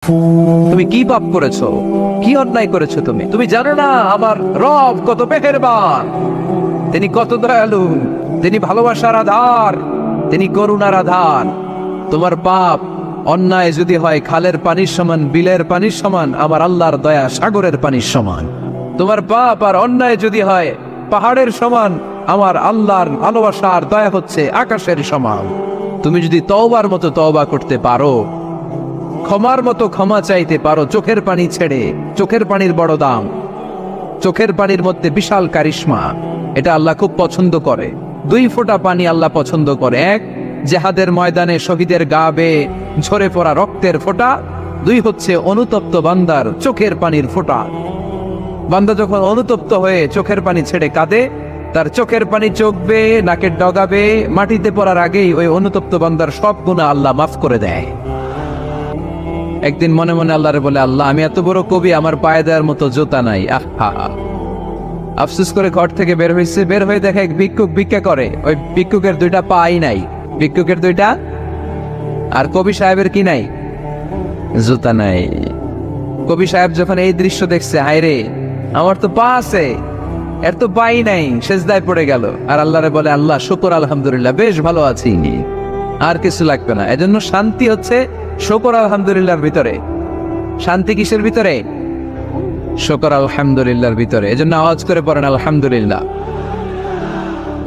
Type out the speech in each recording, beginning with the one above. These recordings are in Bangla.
তুমি কি পাপ করেছো, কি অন্যায় করেছো? তুমি জানো না আমার রব কত মেহেরবান, তিনি কত দয়ালু, তিনি ভালোবাসার আধার, তিনি করুণার আধার। তোমার পাপ অন্যায় যদি হয় খালের পানির সমান, বিলের পানির সমান, আমার আল্লাহর দয়া সাগরের পানির সমান। তোমার পাপ আর অন্যায় যদি হয় পাহাড়ের সমান, আমার আল্লাহর ভালোবাসার দয়া হচ্ছে আকাশের সমান। তুমি যদি তওবার মতো তওবা করতে পারো, ক্ষমার মতো ক্ষমা চাইতে পারো, চোখের পানি ছেড়ে, চোখের পানির বড় দাম, চোখের পানির মধ্যে বিশাল কারিশমা, এটা আল্লাহ খুব পছন্দ করে। 2 ফোঁটা পানি আল্লাহ পছন্দ করে। এক, জেহাদের ময়দানে শহীদের গা বেয়ে ঝরে পড়া রক্তের ফোঁটা। 2 হচ্ছে অনুতপ্ত বান্দার চোখের পানির ফোঁটা। বান্দা যখন অনুতপ্ত হয়ে চোখের পানি ছেড়ে কাঁদে, তার চোখের পানি চোখ বেয়ে নাকের ডগা বেয়ে মাটিতে পড়ার আগেই ওই অনুতপ্ত বান্দার সব গুনাহ আল্লাহ মাফ করে দেয়। একদিন মনে মনে আল্লাহরে বলে, আল্লাহ আমি এত বড় কবি, আমার পায়ে দেওয়ার মতো জুতা নাই। আফসোস করে ঘর থেকে বের হয়েছে, বের হয়ে দেখে এক ভিক্ষুক ভিক্ষা করে, ওই ভিক্ষুকের 2টা পাই নাই, ভিক্ষুকের 2টা, আর কবি সাহেবের কি নাই? জুতা নাই। কবি সাহেব যখন এই দৃশ্য দেখছে, হায় রে, আমার তো পা আছে, এর তো পাই নাই, সেজদায় পড়ে গেল। আর আল্লাহরে বলে, আল্লাহ শুকর আলহামদুলিল্লাহ, বেশ ভালো আছি, আর কিছু লাগবে না। এজন্য শান্তি হচ্ছে শুকর আলহামদুলিল্লাহর ভিতরে। শান্তি কিসের ভিতরে? শুকর আলহামদুলিল্লাহর ভিতরে। এজন্য আওয়াজ করে পড়েন আলহামদুলিল্লাহ।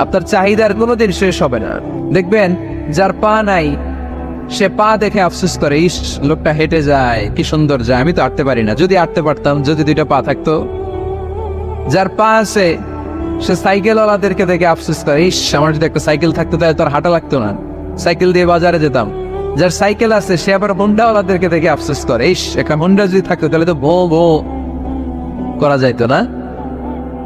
আপনার চাহিদার কোনোদিন শেষ হবে না। দেখবেন যার পা নাই, সে পা দেখে আফসোস করে, ইস লোকটা হেঁটে যায়, কি সুন্দর যায়, আমি তো হাঁটতে পারি না, যদি হাঁটতে পারতাম, যদি 2টা পা থাকতো। যার পা আছে সে সাইকেল ওয়ালাদেরকে দেখে আফসোস করে, ইস আমার যদি একটা সাইকেল থাকতো তাহলে তো আর হাঁটা লাগতো না, সাইকেল দিয়ে বাজারে যেতাম। যার সাইকেল আছে সে আবার হোন্ডা ওয়ালাদেরকে দেখে আফসোস করে, ইস একটা হোন্ডা যদি থাকতো তাহলে তো ভো ভো করা যাইতো না।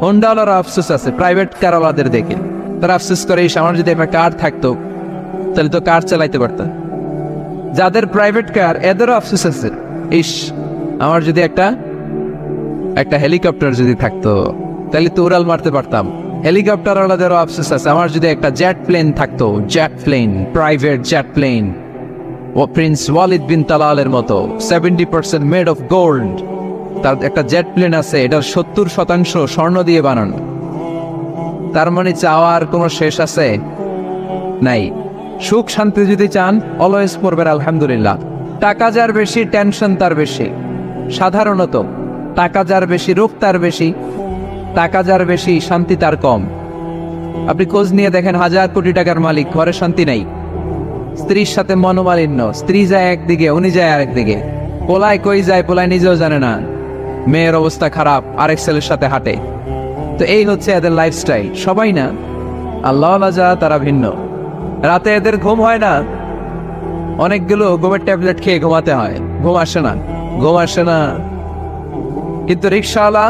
হোন্ডা ওয়ালার আফসোস আছে প্রাইভেট কার ওয়ালাদের দেখে, তারা আফসোস করে, ইস আমার যদি একটা কার থাকতো তাহলে তো কার চালাইতে পারতাম। যাদের প্রাইভেট কার এদেরও আফসোস আছে, ইস আমার যদি একটা হেলিকপ্টার যদি থাকতো তাহলে তো উড়াল মারতে পারতাম। হেলিকপ্টার ওয়ালাদেরও আফসোস আছে, আমার যদি একটা জেট প্লেন থাকতো, jet plane, private jet plane, ও প্রিন্স ওয়ালিদ বিন তালালের মতো 70% মেড অফ গোল্ড, তার একটা জেট প্লেন আছে, এটার 70% স্বর্ণ দিয়ে বানানো। তার মানে চাওয়ার কোনো শেষ আছে? নাই। সুখ শান্তি যদি চান, অলওয়েজ পড়বেন আলহামদুলিল্লাহ। টাকা যার বেশি, টেনশন তার বেশি। সাধারণত টাকা যার বেশি, রোগ তার বেশি। টাকা যার বেশি, শান্তি তার কম। আপনি খোঁজ নিয়ে দেখেন, 1000 কোটি টাকার মালিক, ঘরে শান্তি নাই। স্ত্রীর সাথে মনোমালিন্য, স্ত্রী যায় একদিকে, উনি যায় আরেকদিকে, পোলায় কই যায় পোলায় নিজেও জানে না, মেয়ের অবস্থা খারাপ, আরেক ছেলের সাথে হাঁটে। তো এই হচ্ছে এদের লাইফস্টাইল। সবাই না, আল্লাহ যা তারা ভিন্ন। রাতে এদের ঘুম হয় না, অনেকগুলো ঘুমের ট্যাবলেট খেয়ে ঘুমাতে হয়, ঘুম আসে না। কিন্তু রিক্সাওয়ালা,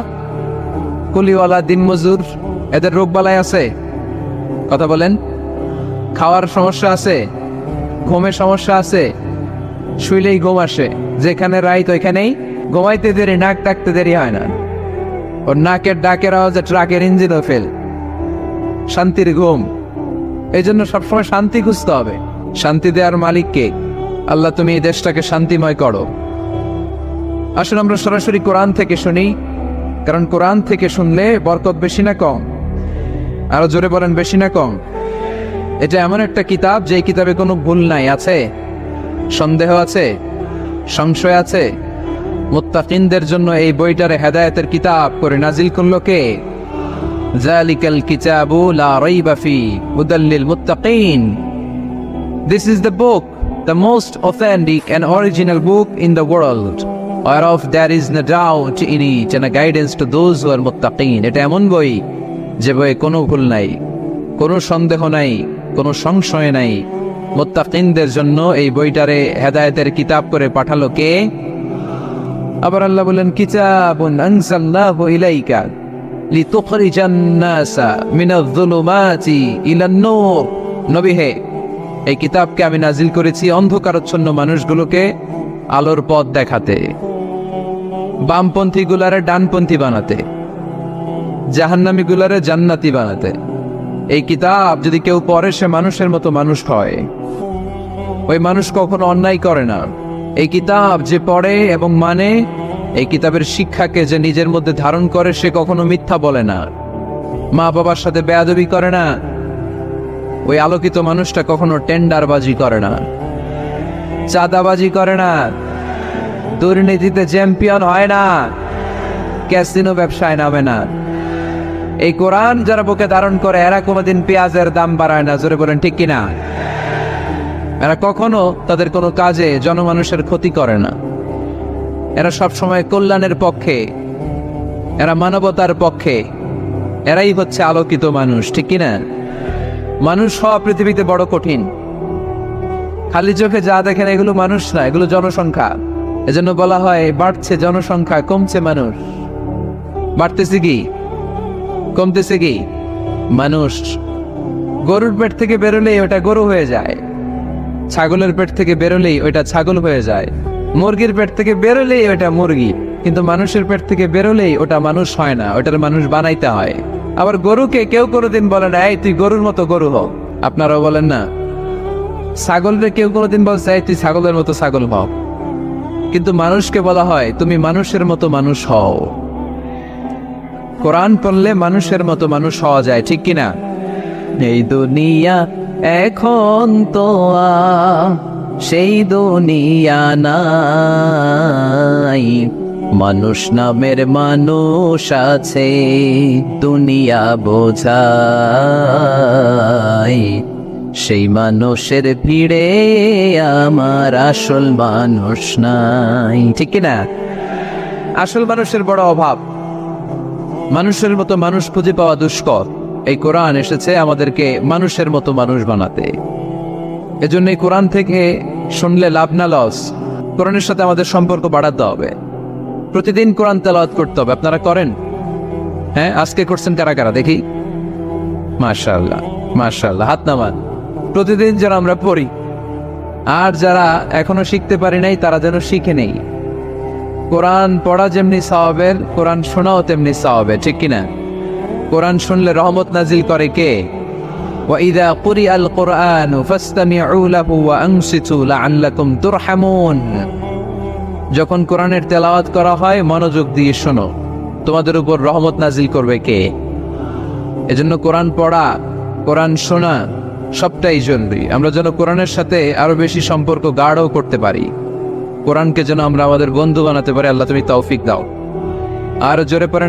কুলিওয়ালা, দিনমজুর, এদের রোগ বালাই আছে? কথা বলেন। খাওয়ার সমস্যা আছে, ঘুমের সমস্যা আছে, শুইলেই ঘুম আসে, যেখানে রাইত ওইখানেই ঘুমাইতে দেরি, নাক ডাকতে দেরি হয় না, ওর নাকের ডাকের আওয়াজে ট্রাকের ইঞ্জিনও ফেল। শান্তির ঘুম। এই জন্য সবসময় শান্তি খুঁজতে হবে। শান্তি দেওয়ার মালিককে আল্লাহ, তুমি এই দেশটাকে শান্তিময় করো। আসুন আমরা সরাসরি কোরআন থেকে শুনি, কারণ কোরআন থেকে শুনলে বরকত বেশি না কম? আরো জোরে বলেন, বেশি না কম? এটা এমন একটা কিতাব যে কিতাবে কোনো ভুল নাই। আছে সন্দেহ? আছে সংশয়? আছে? মুত্তাকিনদের জন্য এই বইটারে হেদায়েতের কিতাব করে নাজিল করলো কে? যালিকাল কিতাবু লা রাইবা ফি হুদাল লিল মুত্তাকিন। This is the book, the most authentic and original book in the world, whereof there is no doubt in it, and a guidance to those who are muttaqin. এটা এমন বই যে বইয়ে কোনো ভুল নাই, কোনো সন্দেহ নাই, কোনো সংশয় নাই। মুত্তাকিনদের জন্য এই বইটারে হেদায়েতের কিতাব করে পাঠালো কে? আবার আল্লাহ বলেন, কিতাবুন আনজালনাহু ইলাইকা লিতুখরিজান নাসা মিনায-যুলুমাতি ইলান-নূর। নবী হে, এই কিতাবকে আমি নাজিল করেছি অন্ধকারাচ্ছন্ন মানুষগুলোকে আলোর পথ দেখাতে, বামপন্থী গুলারে ডানপন্থী বানাতে, জাহান্নামী গুলারে জান্নাতি বানাতে। এই কিতাব যদি কেউ পড়ে, সে মানুষের মতো মানুষ হয়। ওই মানুষ কখনো অন্যায় করে না। এই কিতাব যে পড়ে এবং মানে, এই কিতাবের শিক্ষাকে যে নিজের মধ্যে ধারণ করে, সে কখনো মিথ্যা বলে না, মা বাবার সাথে বেয়াদবি করে না। ওই আলোকিত মানুষটা কখনো টেন্ডারবাজি করে না, চাঁদাবাজি করে না, দুর্নীতিতে চ্যাম্পিয়ন হয় না, ক্যাসিনো ব্যবসায় নামে না। এই কোরআন যারা বুকে ধারণ করে এরা কোনোদিন পেঁয়াজের দাম বাড়ায় না। জোরে বলেন ঠিক কিনা? এরা কখনো তাদের কোনো কাজে জনমানুষের ক্ষতি করে না। এরা সবসময় কল্যাণের পক্ষে, এরা মানবতার পক্ষে। এরাই হচ্ছে আলোকিত মানুষ, ঠিক কিনা? মানুষ হওয়া পৃথিবীতে বড় কঠিন। খালি চোখে যা দেখেন এগুলো মানুষ না, এগুলো জনসংখ্যা। এজন্য বলা হয় বাড়ছে জনসংখ্যা, কমছে মানুষ। বাড়তেছে কি, কমতেছে কি? মানুষ। গরুর পেট থেকে বেরোলেই ওটা গরু হয়ে যায়, ছাগলের পেট থেকে বেরোলেই ওইটা ছাগল হয়ে যায়, মুরগির পেট থেকে বেরোলেই ওটা মুরগি। কিন্তু মানুষের পেট থেকে বেরোলেই ওটা মানুষ হয় না, ওটার মানুষ বানাইতে হয়। আবার গরুকে কেউ কোনোদিন বলে না এই তুই গরুর মতো গরু হ, আপনারাও বলেন না। ছাগলকে কেউ কোনোদিন বলছে এই তুই ছাগলের মতো ছাগল হও। কিন্তু মানুষকে বলা হয় তুমি মানুষের মতো মানুষ হও। কোরআন পড়লে মানুষের মতো মানুষ হওয়া যায়, ঠিক কিনা? এই দুনিয়া এখন তো সেই দুনিয়া নাই, মানুষ নামের মানুষ আছে দুনিয়া বোঝায়, সেই মানুষের ভিড়ে আমার আসল মানুষ নাই, ঠিক কিনা? আসল মানুষের বড় অভাব। মানুষের মতো মানুষ খুঁজে পাওয়া দুষ্কর। এই কোরআন এসেছে আমাদেরকে মানুষের মতো মানুষ বানাতে। এজন্য এই কোরআন থেকে শুনলে লাভ না লস, কোরআনের সাথে আমাদের সম্পর্ক বাড়াতে হবে। প্রতিদিন কোরআন তেলাওয়াত করতে হবে। আপনারা করেন? হ্যাঁ, আজকে করছেন কারা কারা দেখি? মাশাআল্লাহ, মাশাআল্লাহ, হাত নামান। প্রতিদিন যেন আমরা পড়ি, আর যারা এখনো শিখতে পারি নাই তারা যেন শিখে নেই। কোরআন পড়া যেমনি সওয়াবের, কোরআন শোনাও তেমনি সওয়াবের, ঠিক কিনা? কোরআন শুনলে রহমত নাজিল করে কে? وَإِذَا قُرِئَ الْقُرْآنُ فَاسْتَمِعُوا لَهُ وَأَنصِتُوا لَعَلَّكُمْ تُرْحَمُونَ। যখন কোরআনের তেলাওয়াত করা হয় মনোযোগ দিয়ে শোনো, তোমাদের উপর রহমত নাজিল করবে কে? এজন্য কোরআন পড়া, কোরআন শোনা সবটাই জরুরি। আমরা যেন কোরআনের সাথে আরো বেশি সম্পর্ক গাঢ় করতে পারি, কোরআনকে যেন আমরা আমাদের বন্ধু বানাতে পারি। আল্লাহ তুমি তৌফিক দাও। আর জোরে পড়েন